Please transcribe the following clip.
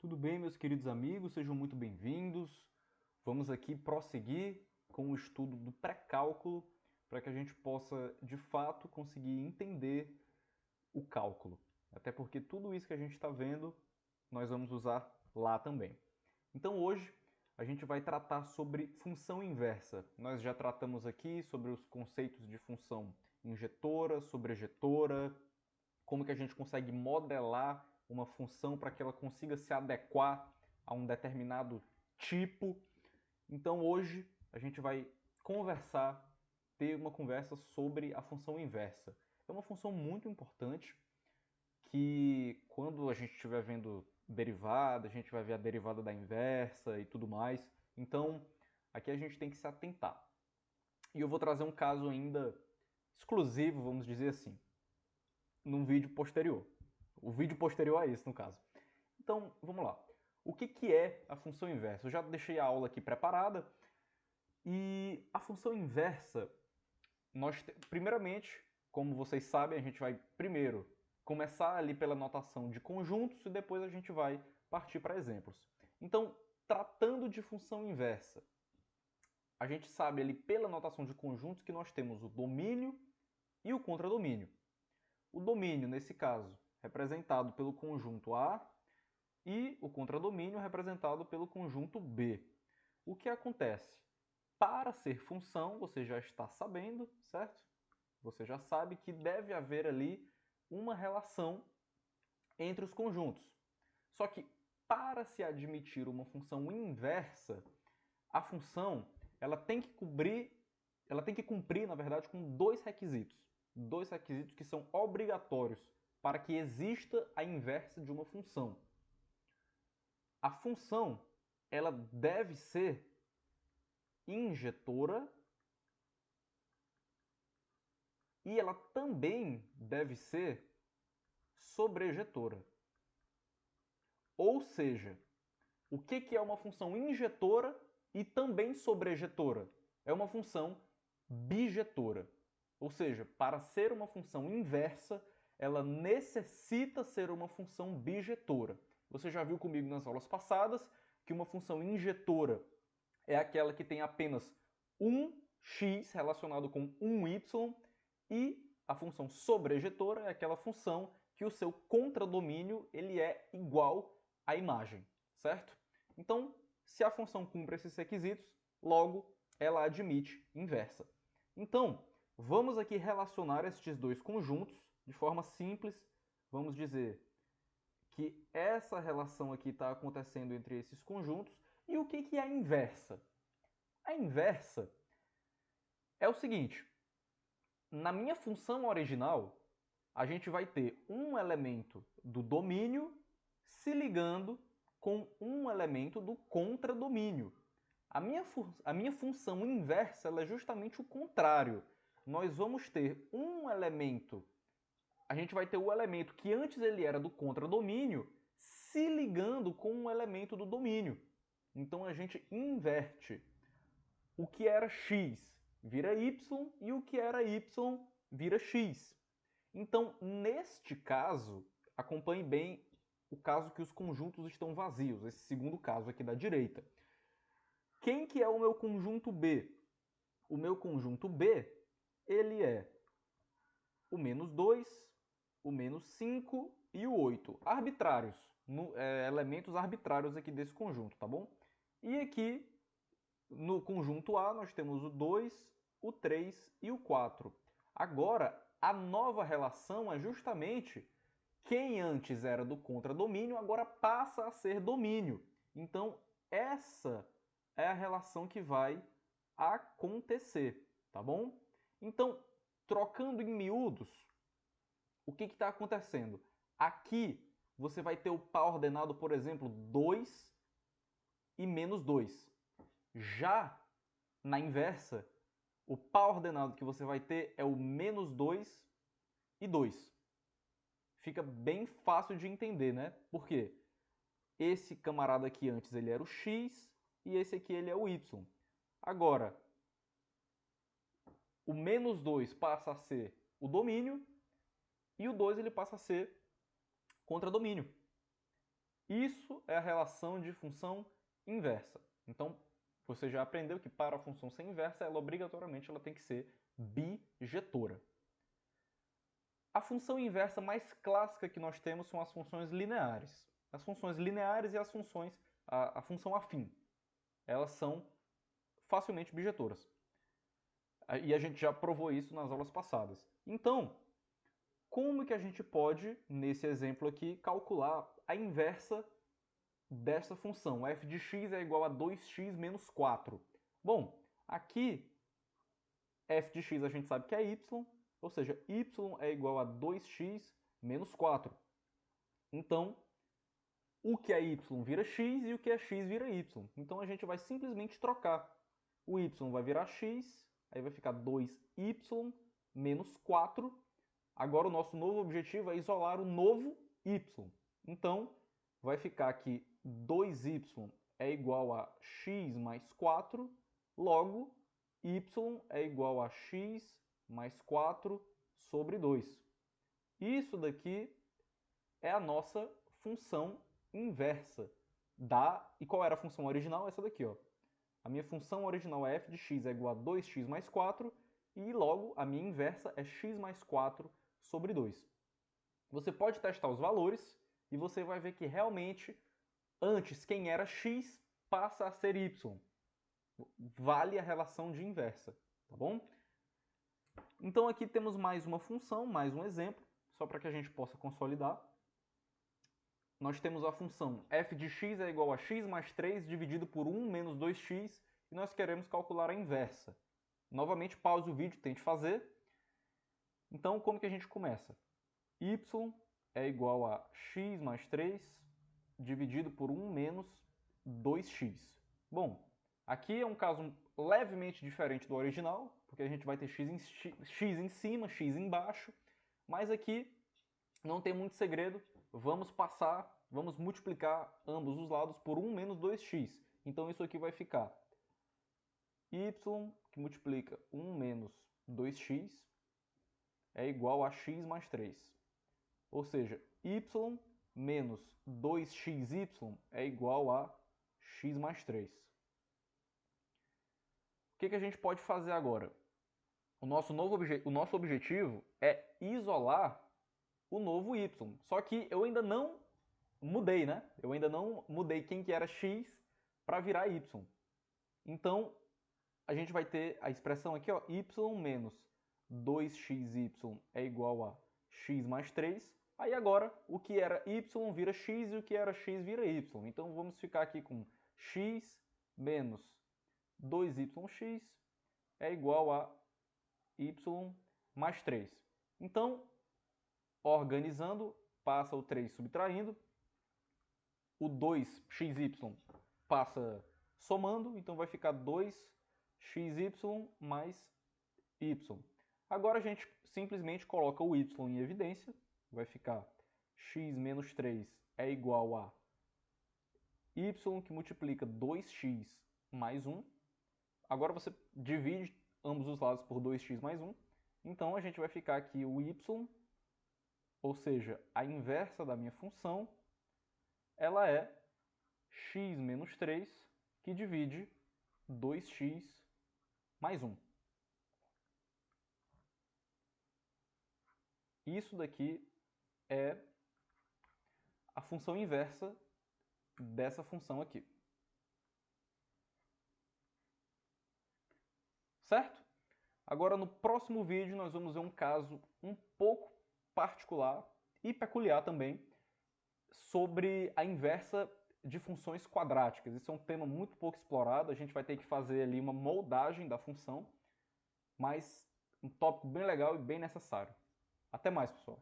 Tudo bem, meus queridos amigos? Sejam muito bem-vindos. Vamos aqui prosseguir com o estudo do pré-cálculo para que a gente possa, de fato, conseguir entender o cálculo. Até porque tudo isso que a gente está vendo, nós vamos usar lá também. Então, hoje, a gente vai tratar sobre função inversa. Nós já tratamos aqui sobre os conceitos de função injetora, sobrejetora, como que a gente consegue modelar uma função para que ela consiga se adequar a um determinado tipo. Então hoje a gente vai ter uma conversa sobre a função inversa. É uma função muito importante que quando a gente estiver vendo derivada, a gente vai ver a derivada da inversa e tudo mais. Então aqui a gente tem que se atentar. E eu vou trazer um caso ainda exclusivo, vamos dizer assim, num vídeo posterior. O vídeo posterior a esse, no caso. Então, vamos lá. O que é a função inversa? Eu já deixei a aula aqui preparada. E a função inversa, primeiramente, como vocês sabem, a gente vai primeiro começar ali pela notação de conjuntos e depois a gente vai partir para exemplos. Então, tratando de função inversa, a gente sabe ali pela notação de conjuntos que nós temos o domínio e o contradomínio. O domínio, nesse caso, representado pelo conjunto A e o contradomínio representado pelo conjunto B. O que acontece? Para ser função, você já está sabendo, certo? Você já sabe que deve haver ali uma relação entre os conjuntos. Só que para se admitir uma função inversa, a função ela tem que cumprir, na verdade, com dois requisitos. Dois requisitos que são obrigatórios para que exista a inversa de uma função. A função ela deve ser injetora e ela também deve ser sobrejetora. Ou seja, o que é uma função injetora e também sobrejetora? É uma função bijetora. Ou seja, para ser uma função inversa, ela necessita ser uma função bijetora. Você já viu comigo nas aulas passadas que uma função injetora é aquela que tem apenas um x relacionado com um y e a função sobrejetora é aquela função que o seu contradomínio ele é igual à imagem, certo? Então, se a função cumpre esses requisitos, logo ela admite inversa. Então, vamos aqui relacionar estes dois conjuntos de forma simples. Vamos dizer que essa relação aqui está acontecendo entre esses conjuntos. E o que é a inversa? A inversa é o seguinte: na minha função original, a gente vai ter um elemento do domínio se ligando com um elemento do contradomínio. A minha função inversa ela é justamente o contrário. Nós vamos ter um elemento, a gente vai ter o elemento que antes ele era do contradomínio se ligando com um elemento do domínio. Então a gente inverte. O que era x vira y e o que era y vira x. Então, neste caso, acompanhe bem o caso que os conjuntos estão vazios, esse segundo caso aqui da direita. Quem que é o meu conjunto B? O meu conjunto B, ele é o menos 2, o menos 5 e o 8. Arbitrários, elementos arbitrários aqui desse conjunto, tá bom? E aqui, no conjunto A, nós temos o 2, o 3 e o 4. Agora, a nova relação é justamente quem antes era do contradomínio, agora passa a ser domínio. Então, essa é a relação que vai acontecer, tá bom? Então, trocando em miúdos, o que está acontecendo? Aqui, você vai ter o par ordenado, por exemplo, 2 e menos 2. Já na inversa, o par ordenado que você vai ter é o menos 2 e 2. Fica bem fácil de entender, né? Por quê? Esse camarada aqui antes ele era o x e esse aqui ele é o y. Agora, o menos 2 passa a ser o domínio e o 2 ele passa a ser contradomínio. Isso é a relação de função inversa. Então, você já aprendeu que para a função ser inversa, ela obrigatoriamente ela tem que ser bijetora. A função inversa mais clássica que nós temos são as funções lineares. As funções lineares e a função afim. Elas são facilmente bijetoras. E a gente já provou isso nas aulas passadas. Então, como que a gente pode, nesse exemplo aqui, calcular a inversa dessa função? F de x é igual a 2x menos 4. Bom, aqui f de x a gente sabe que é y, ou seja, y é igual a 2x menos 4. Então, o que é y vira x e o que é x vira y. Então a gente vai simplesmente trocar. O y vai virar x, aí vai ficar 2y menos 4. Agora o nosso novo objetivo é isolar o novo y. Então, vai ficar que 2y é igual a x mais 4, logo, y é igual a x mais 4 sobre 2. Isso daqui é a nossa função inversa. E qual era a função original? Essa daqui, ó. A minha função original é f de x é igual a 2x mais 4, e logo a minha inversa é x mais 4 sobre 2. Você pode testar os valores e você vai ver que realmente, antes, quem era x passa a ser y. Vale a relação de inversa, tá bom? Então aqui temos mais uma função, mais um exemplo, só para que a gente possa consolidar. Nós temos a função f de x é igual a x mais 3 dividido por 1 menos 2x, e nós queremos calcular a inversa. Novamente, pause o vídeo e tente fazer. Então, como que a gente começa? Y é igual a x mais 3 dividido por 1 menos 2x. Bom, aqui é um caso levemente diferente do original, porque a gente vai ter x em cima, x embaixo, mas aqui não tem muito segredo. Vamos multiplicar ambos os lados por 1 menos 2x. Então isso aqui vai ficar y, que multiplica 1 menos 2x, é igual a x mais 3. Ou seja, y menos 2xy é igual a x mais 3. O que a gente pode fazer agora? O nosso objetivo é isolar o novo y. Só que eu ainda não mudei, né? Eu ainda não mudei quem que era x para virar y. Então, a gente vai ter a expressão aqui, ó, y menos 2xy é igual a x mais 3. Aí agora, o que era y vira x e o que era x vira y. Então, vamos ficar aqui com x menos 2yx é igual a y mais 3. Então, organizando, passa o 3 subtraindo, o 2xy passa somando, então vai ficar 2xy mais y. Agora a gente simplesmente coloca o y em evidência, vai ficar x menos 3 é igual a y que multiplica 2x mais 1. Agora você divide ambos os lados por 2x mais 1. Então a gente vai ficar aqui o y, ou seja, a inversa da minha função, ela é x menos 3, que divide 2x mais 1. Isso daqui é a função inversa dessa função aqui. Certo? Agora, no próximo vídeo, nós vamos ver um caso um pouco particular e peculiar também sobre a inversa de funções quadráticas. Isso é um tema muito pouco explorado, a gente vai ter que fazer ali uma moldagem da função, mas um tópico bem legal e bem necessário. Até mais, pessoal!